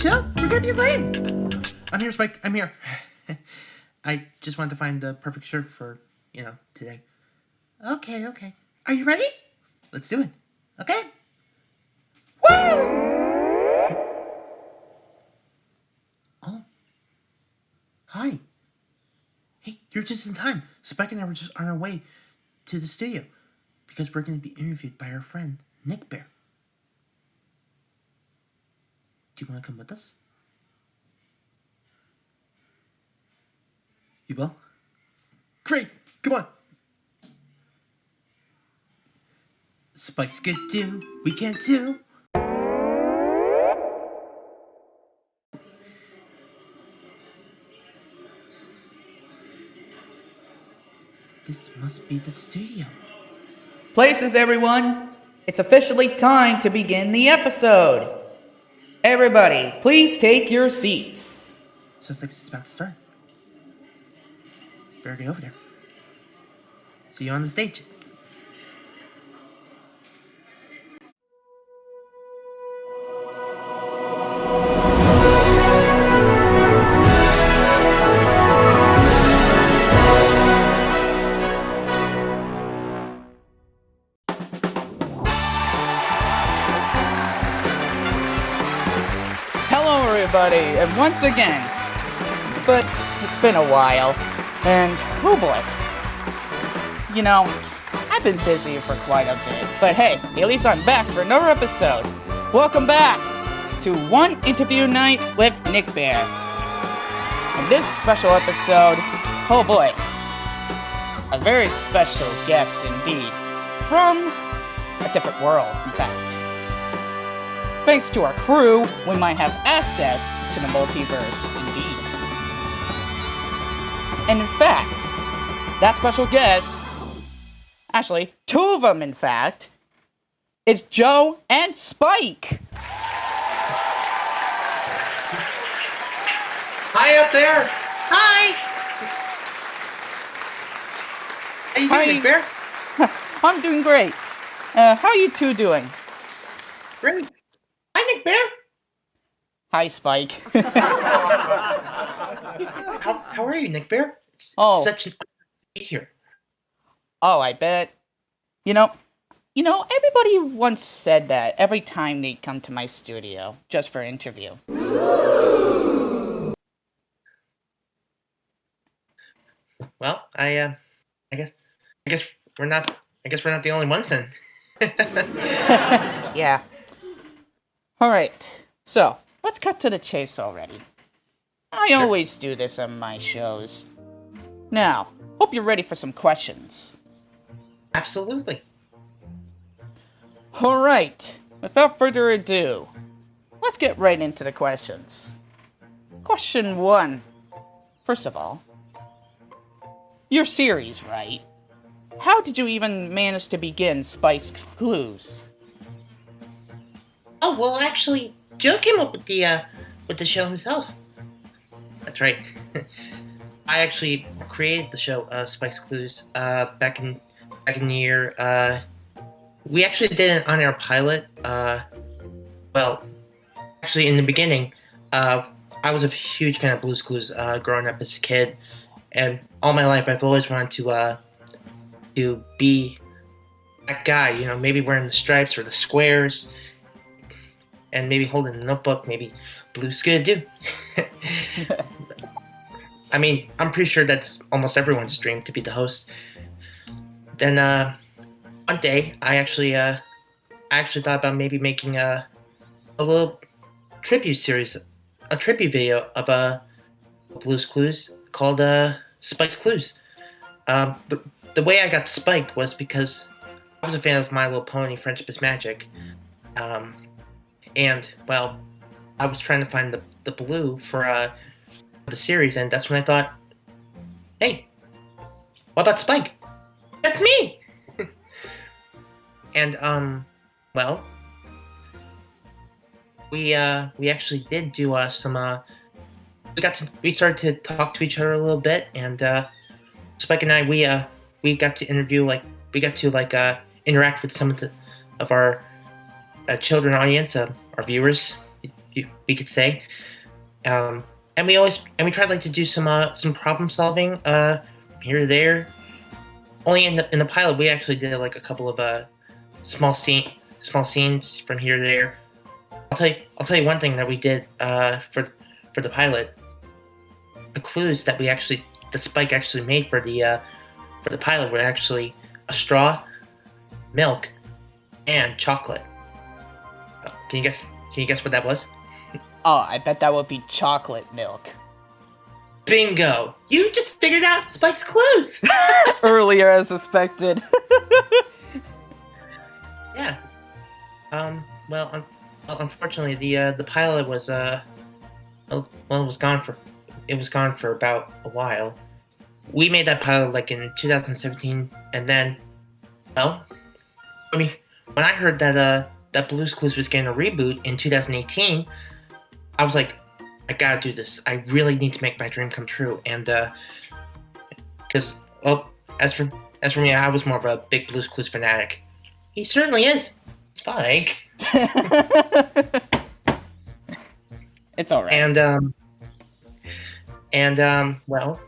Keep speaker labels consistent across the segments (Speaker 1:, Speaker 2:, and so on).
Speaker 1: Chill, we're gonna be late. I'm here, Spike. I'm here. I just wanted to find the perfect shirt for, today. Okay. Are you ready? Let's do it. Okay. Woo! Oh. Hi. Hey, you're just in time. Spike and I were just on our way to the studio because we're going to be interviewed by our friend, Nickbear. Do you want to come with us? You will? Great! Come on! Spike's good too. We can too. This must be the studio.
Speaker 2: Places, everyone. It's officially time to begin the episode. Everybody, please take your seats.
Speaker 1: Sounds like it's about to start. Better get over there. See you on the stage.
Speaker 2: Hello, everybody, and once again. But it's been a while, and oh boy. I've been busy for quite a bit, but hey, at least I'm back for another episode. Welcome back to One Interview Night with Nickbear. In this special episode, oh boy, a very special guest indeed, from a different world, in fact. Thanks to our crew, we might have access to the multiverse, indeed. And in fact, that special guest, actually, two of them in fact, is Joe and Spike.
Speaker 1: Hi up there! Hi! How you doing, Nick Bear?
Speaker 2: I'm doing great. How are you two doing?
Speaker 1: Great. Hi, Nick Bear!
Speaker 2: Hi, Spike.
Speaker 1: How are you, Nick Bear? It's
Speaker 2: Oh.
Speaker 1: such an honor to be here.
Speaker 2: Oh, I bet. Everybody once said that every time they come to my studio, just for an interview.
Speaker 1: Well, I guess we're not the only ones then.
Speaker 2: Yeah. Alright, so, let's cut to the chase already. I always do this on my shows. Now, hope you're ready for some questions.
Speaker 1: Absolutely.
Speaker 2: Alright, without further ado, let's get right into the questions. Question 1. First of all, your series, right? How did you even manage to begin Spike's Clues?
Speaker 1: Oh well, actually, Joe came up with the show himself. That's right. I actually created the show Spike's Clues back in the year. We actually did an on-air pilot. Well, actually, in the beginning, I was a huge fan of Blue's Clues growing up as a kid, and all my life I've always wanted to be that guy. Maybe wearing the stripes or the squares, and maybe holding a notebook. Maybe Blue's gonna do. I mean, I'm pretty sure that's almost everyone's dream to be the host. Then one day, I actually thought about maybe making a little tribute series, a tribute video of Blue's Clues called Spike's Clues. The way I got Spike was because I was a fan of My Little Pony: Friendship is Magic, and well, I was trying to find the blue for the series, and that's when I thought, hey, what about Spike? That's me. And well, we actually did do some. We started to talk to each other a little bit, and Spike and I we got to interview, interact with some of our children audience, our viewers. we could say. And we tried like to do some problem solving here or there. Only in the pilot we actually did like a couple of small scenes from here to there. I'll tell you one thing that we did for the pilot. The clues that the Spike actually made for the pilot were actually a straw, milk, and chocolate. Can you guess what that was?
Speaker 2: Oh, I bet that would be chocolate milk.
Speaker 1: Bingo! You just figured out Spike's clues.
Speaker 2: Earlier as suspected.
Speaker 1: Yeah. Well, unfortunately, the pilot was it was gone for about a while. We made that pilot like in 2017, and then, well, I mean, when I heard that Blue's Clues was getting a reboot in 2018, I was like, I gotta do this. I really need to make my dream come true. And because as for me, I was more of a big Blue's Clues fanatic. He certainly is, Spike.
Speaker 2: It's all right.
Speaker 1: And well,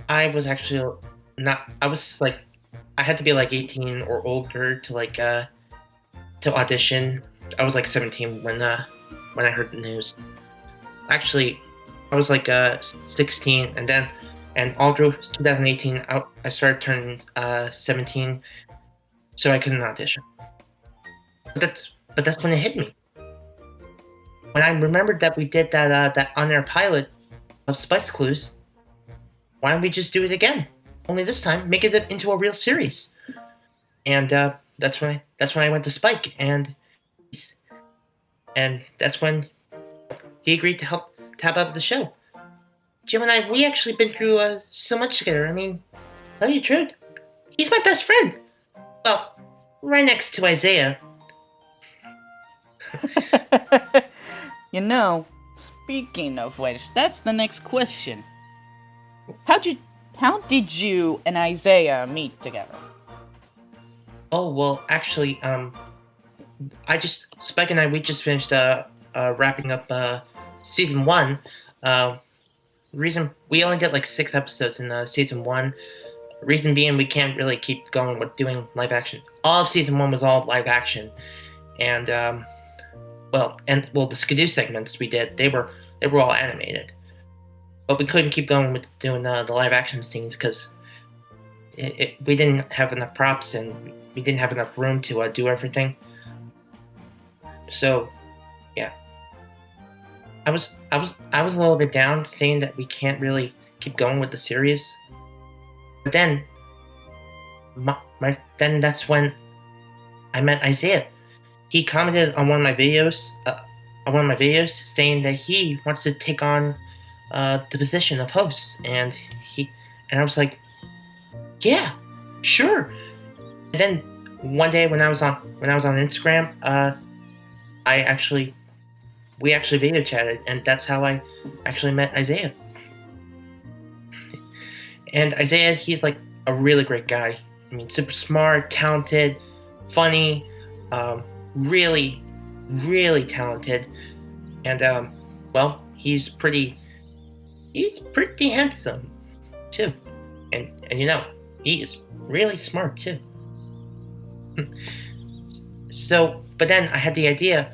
Speaker 1: I was actually not. I was like, I had to be like 18 or older to audition. I was like 17 when I heard the news. Actually, I was like 16, and all through 2018, I started turning 17, so I couldn't audition. But that's when it hit me. When I remembered that we did that on-air pilot of Spike's Clues, why don't we just do it again? Only this time, make it into a real series. And that's when I went to Spike, and that's when he agreed to help tap out the show. Jim and I, we actually been through so much together. I mean, tell you the truth, he's my best friend. Well, right next to Isaiah.
Speaker 2: You know, speaking of which, that's the next question. How did you and Isaiah meet together?
Speaker 1: Oh, well, actually, Spike and I, we just finished wrapping up season 1. Reason we only did like 6 episodes in season 1. Reason being, we can't really keep going with doing live action. All of season 1 was all live action, and the Skidoo segments we did, they were all animated. But we couldn't keep going with doing the live action scenes because we didn't have enough props and we didn't have enough room to do everything. So, yeah, I was a little bit down, saying that we can't really keep going with the series. But then, then that's when I met Isaiah. He commented on one of my videos, saying that he wants to take on the position of host, and I was like, yeah, sure. And then one day when I was on Instagram, we actually video chatted, and that's how I actually met Isaiah. And Isaiah, he's like a really great guy. I mean, super smart, talented, funny, really, really talented, and well, he's pretty handsome too, and you know, he is really smart too. So, but then I had the idea,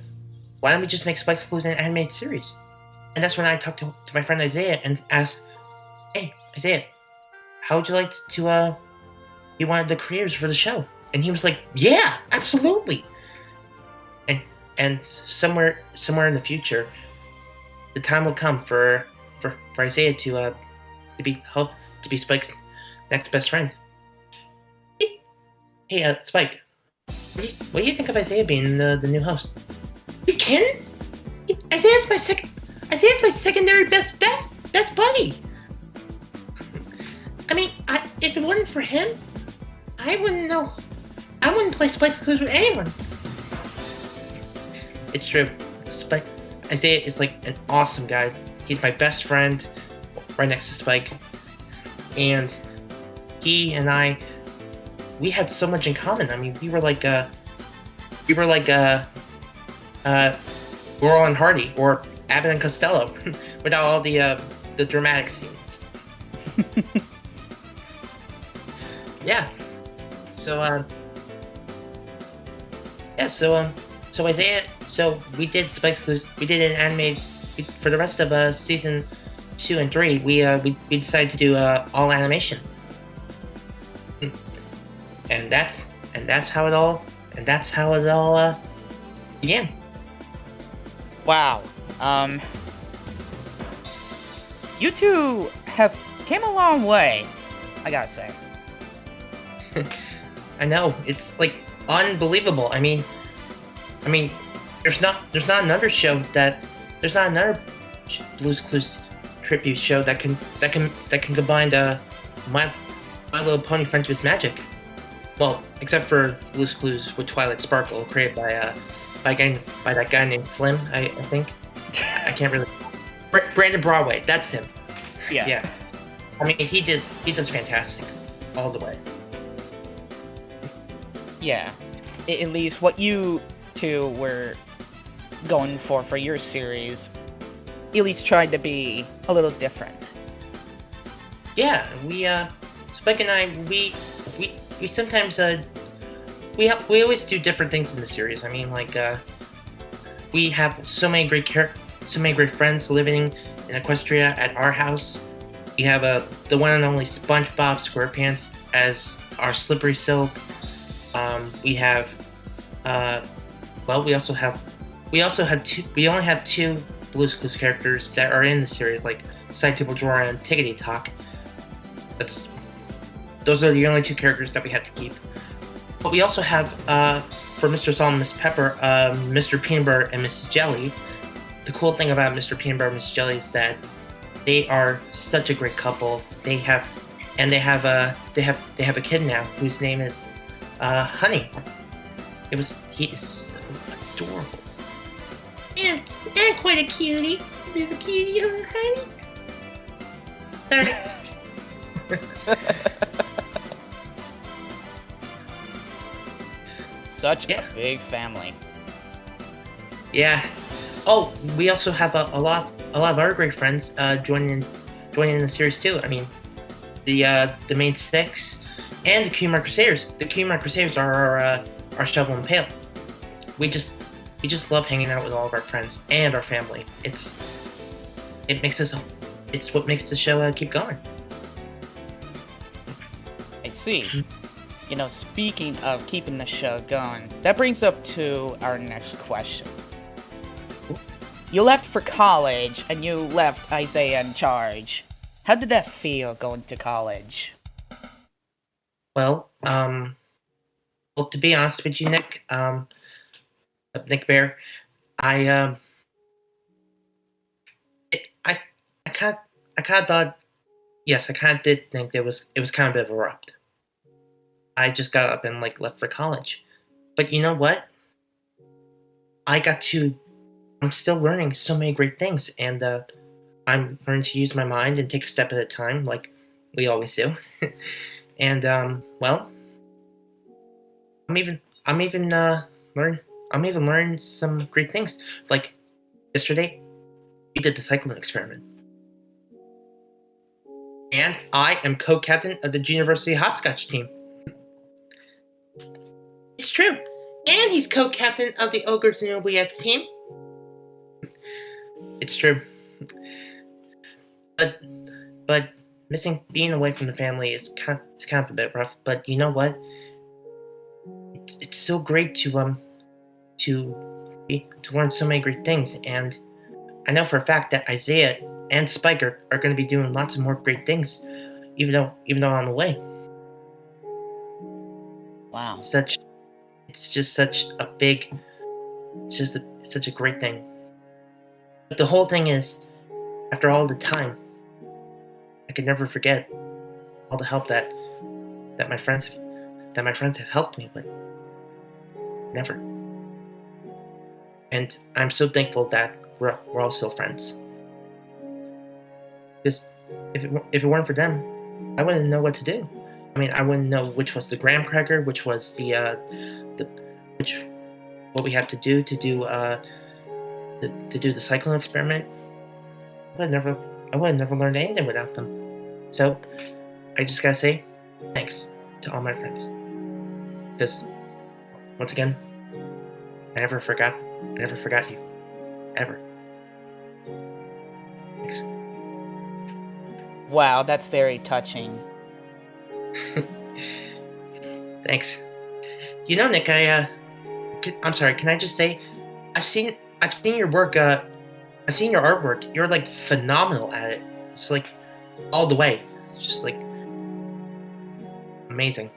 Speaker 1: why don't we just make Spike's Clues an animated series? And that's when I talked to my friend Isaiah and asked, hey, Isaiah, how would you like to be one of the creators for the show? And he was like, yeah, absolutely. And somewhere in the future, the time will come for Isaiah to be Spike's next best friend. Hey, Spike, what do you think of Isaiah being the new host? Are you kidding? Isaiah's my secondary best buddy. I mean, if it wasn't for him, I wouldn't play Spike's Clues with anyone. It's true. Isaiah is like an awesome guy. He's my best friend, right next to Spike. And he and I, we had so much in common. I mean, we were like Laurel and Hardy or Abbott and Costello without all the dramatic scenes. Yeah. So so Isaiah. So we did Spice Clues. We did an animated for the rest of season 2 and 3. We decided to do all animation, and that's how it all began.
Speaker 2: Wow. You two have came a long way, I gotta say.
Speaker 1: I know, it's like unbelievable. I mean, there's not another show there's not another Blue's Clues tribute show that can combine My Little Pony Friendship's magic. Well, except for Blue's Clues with Twilight Sparkle, created by that guy named Slim, I think. I can't really. Brandon Broadway, that's him.
Speaker 2: Yeah.
Speaker 1: I mean, he does fantastic, all the way.
Speaker 2: Yeah. At least what you two were going for your series, at least tried to be a little different.
Speaker 1: Yeah, we Spike and I we sometimes we always do different things in the series. I mean, like we have so many great friends living in Equestria at our house. We have the one and only SpongeBob SquarePants as our Slippery Silk. We have we only have two Blue's Clues characters that are in the series, like Side Table Drawer and Tickety Talk. Those are the only two characters that we had to keep. But we also have, for Mr. Salt and Miss Pepper, Mr. Peanut Butter and Mrs. Jelly. The cool thing about Mr. Peanut Butter and Mrs. Jelly is that they are such a great couple. They have a kid now whose name is Honey. He is so adorable. And quite a cutie. He's a cutie, Honey. Sorry.
Speaker 2: Such a big family.
Speaker 1: Yeah. Oh, we also have a lot of other great friends joining in the series too. I mean, the main six and the Cutie Crusaders. The Cutie Crusaders are our shovel and pail. We just love hanging out with all of our friends and our family. It's what makes the show keep going.
Speaker 2: I see. You know, speaking of keeping the show going, that brings up to our next question. You left for college, and you left Isaiah in charge. How did that feel, going to college?
Speaker 1: Well, to be honest with you, Nick, Nickbear, I kind of thought, yes, I kind of did think it was kind of abrupt. I just got up and left for college, but you know what? I'm still learning so many great things, and I'm learning to use my mind and take a step at a time, like we always do. And well, I'm even learning some great things. Like yesterday, we did the cyclone experiment, and I am co-captain of the University Hopscotch team. It's true, and he's co-captain of the Ogres and Oubliettes team. It's true, but being away from the family is kind of a bit rough. But you know what? It's so great to learn so many great things, and I know for a fact that Isaiah and Spike are going to be doing lots of more great things, even though I'm away.
Speaker 2: Wow.
Speaker 1: It's just such a great thing. But the whole thing is, after all the time, I could never forget all the help that my friends have helped me with. Never. And I'm so thankful that we're all still friends. Because if it weren't for them, I wouldn't know what to do. I mean, I wouldn't know which was the graham cracker, which was what we had to do to do the cyclone experiment, I would have never learned anything without them. So I just gotta say thanks to all my friends. Because once again, I never forgot you. Ever. Thanks.
Speaker 2: Wow, that's very touching.
Speaker 1: Thanks. You know, Nick, I'm sorry, can I just say I've seen your work, I've seen your artwork. You're like phenomenal at it. It's like all the way. It's just like amazing.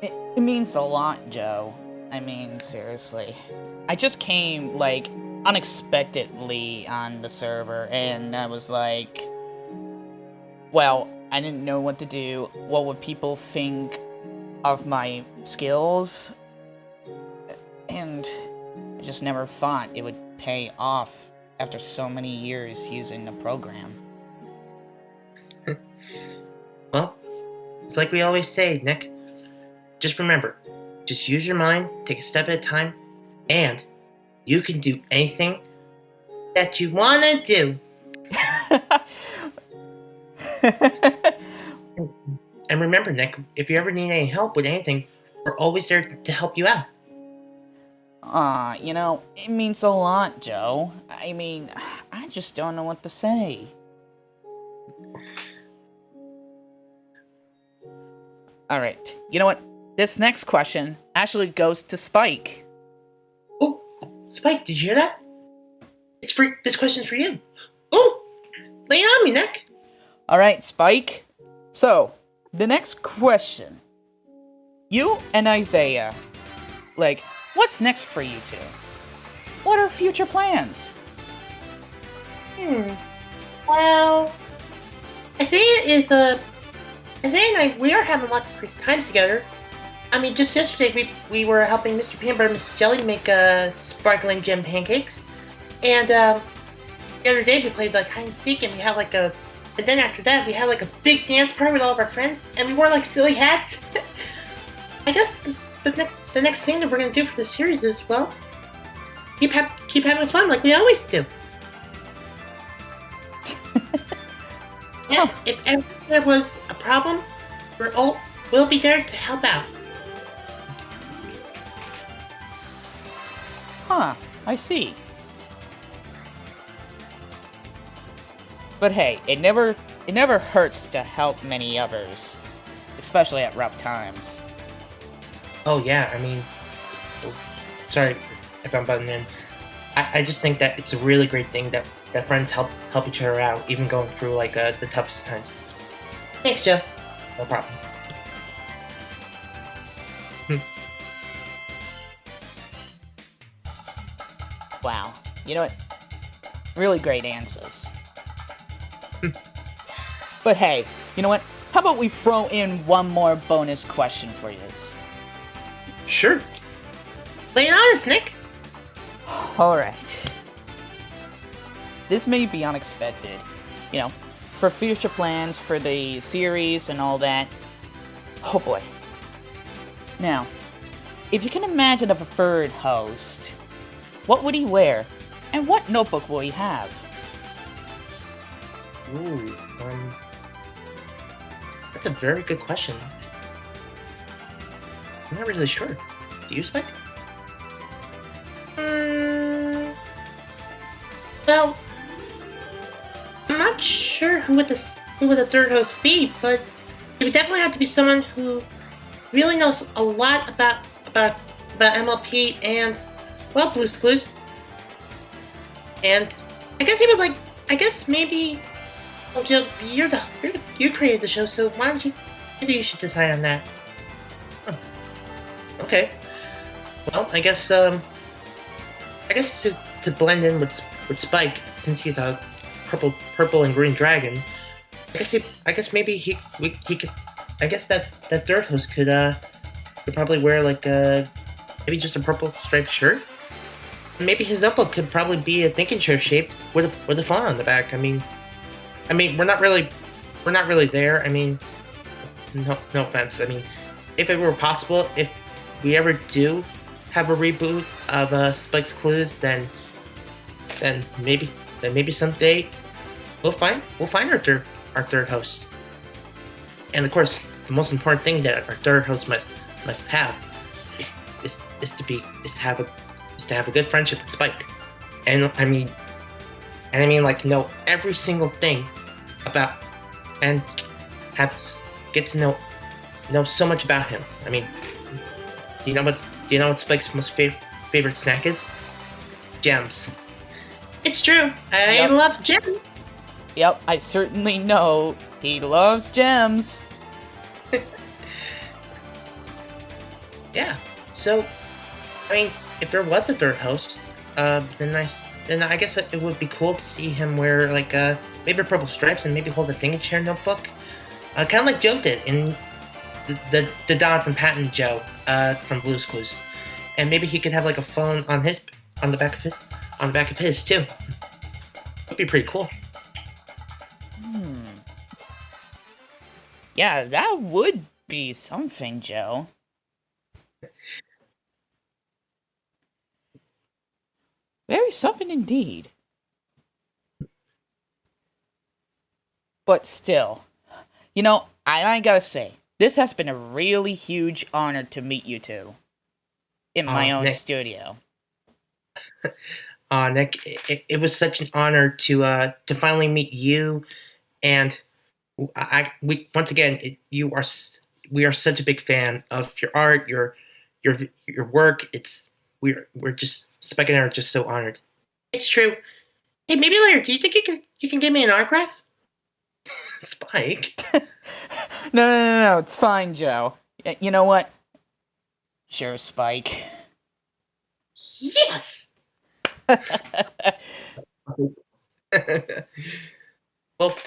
Speaker 2: It means a lot, Joe. I mean, seriously. I just came, like, unexpectedly on the server, and I was like, well, I didn't know what to do. What would people think of my skills? And I just never thought it would pay off after so many years using the program.
Speaker 1: Well, it's like we always say, Nick. Just remember, just use your mind, take a step at a time, and you can do anything that you want to do. And remember, Nick, if you ever need any help with anything, we're always there to help you out.
Speaker 2: You know, it means a lot, Joe. I mean, I just don't know what to say. Alright, you know what? This next question actually goes to Spike.
Speaker 1: Oh, Spike, did you hear that? This question's for you. Oh, lay it on me, Nick.
Speaker 2: Alright, Spike. So, the next question. You and Isaiah, like, what's next for you two? What are future plans?
Speaker 1: Well, Isaiah and I, we are having lots of great times together. I mean, just yesterday we were helping Mr. Peanut Butter and Mrs. Jelly make sparkling gem pancakes, and the other day we played like hide and seek, and we had like and then after that we had like a big dance party with all of our friends, and we wore like silly hats. I guess the next thing that we're gonna do for this series is, well, keep having fun like we always do. Yeah, if ever there was a problem, we'll be there to help out.
Speaker 2: Huh, I see. But hey, it never hurts to help many others, especially at rough times.
Speaker 1: Oh yeah, I mean, sorry if I'm butting in. I just think that it's a really great thing that friends help each other out, even going through like the toughest times. Thanks, Joe. No problem.
Speaker 2: Wow, you know what? Really great answers. But hey, you know what? How about we throw in one more bonus question for you?
Speaker 1: Sure. Lay it on us, Nick.
Speaker 2: Alright. This may be unexpected, you know, for future plans for the series and all that. Oh boy. Now, if you can imagine a preferred host, what would he wear? And what notebook will he have?
Speaker 1: Ooh, that's a very good question. I'm not really sure. Do you, Spike? Well, I'm not sure who would the third host be, but it would definitely have to be someone who really knows a lot about MLP and, well, Blue's Clues. And I guess he would like. I guess maybe. Oh, Jill, you created the show, so why don't you? Maybe you should decide on that. Oh. Okay. Well, I guess to blend in with Spike, since he's a purple and green dragon. I guess maybe he could. I guess that third host could probably wear like maybe just a purple striped shirt. Maybe his notebook could probably be a thinking chair shaped with a phone on the back. I mean, we're not really there. I mean, no offense. I mean, if it were possible, if we ever do have a reboot of Spike's Clues, then maybe someday we'll find our third host. And of course, the most important thing that our third host must have is to have a good friendship with Spike. And I mean like know every single thing about and get to know so much about him. I mean, do you know what Spike's most favorite snack is? Gems. It's true. I love gems.
Speaker 2: Yep, I certainly know he loves gems.
Speaker 1: Yeah. So, I mean, if there was a third host, then I guess it would be cool to see him wear like maybe purple stripes and maybe hold a Thingy-Chair notebook, kind of like Joe did in the Donovan Patton Joe from Blue's Clues, and maybe he could have like a phone on the back of his too. That'd be pretty cool.
Speaker 2: Yeah, that would be something, Joe. Very something indeed. But still, I gotta say, this has been a really huge honor to meet you two in my own studio.
Speaker 1: Nick, it was such an honor to finally meet you, and we are such a big fan of your art, your work. We're just Spike and I are just so honored. It's true. Hey, maybe later. Do you think you can give me an autograph? Spike.
Speaker 2: No, it's fine, Joe. You know what? Sure, Spike.
Speaker 1: Yes. Well,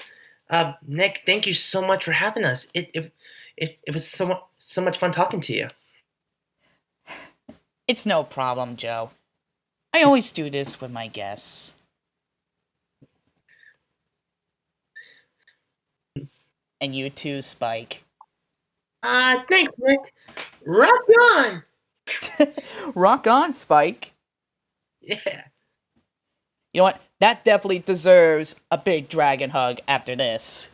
Speaker 1: Nick, thank you so much for having us. It was so much fun talking to you.
Speaker 2: It's no problem, Joe. I always do this with my guests. And you too, Spike.
Speaker 1: Thanks, Nick. Rock on!
Speaker 2: Rock on, Spike.
Speaker 1: Yeah.
Speaker 2: You know what? That definitely deserves a big dragon hug after this.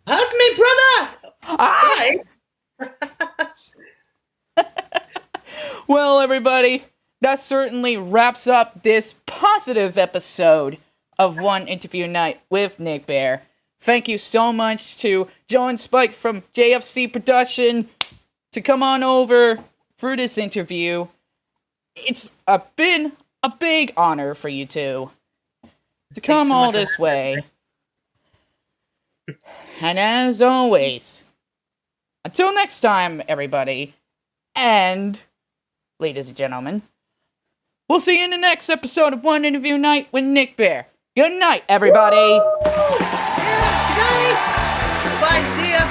Speaker 1: Hug me, brother!
Speaker 2: Ah! Well, everybody, that certainly wraps up this positive episode of One Interview Night with Nickbear. Thank you so much to Joe and Spike from JFC Production to come on over for this interview. It's been a big honor for you two to come all this way. And as always, until next time, everybody, and ladies and gentlemen, we'll see you in the next episode of One Interview Night with Nickbear. Good night, everybody.
Speaker 1: Yeah, good night. Bye, see ya.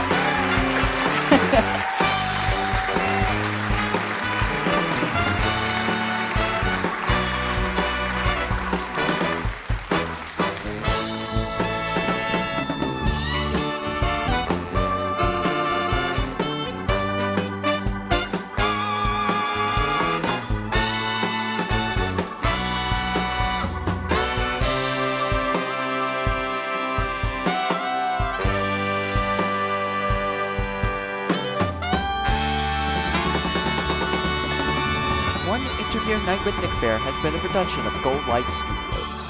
Speaker 3: One Interview Night with Nickbear has been a production of Gold Light Studios.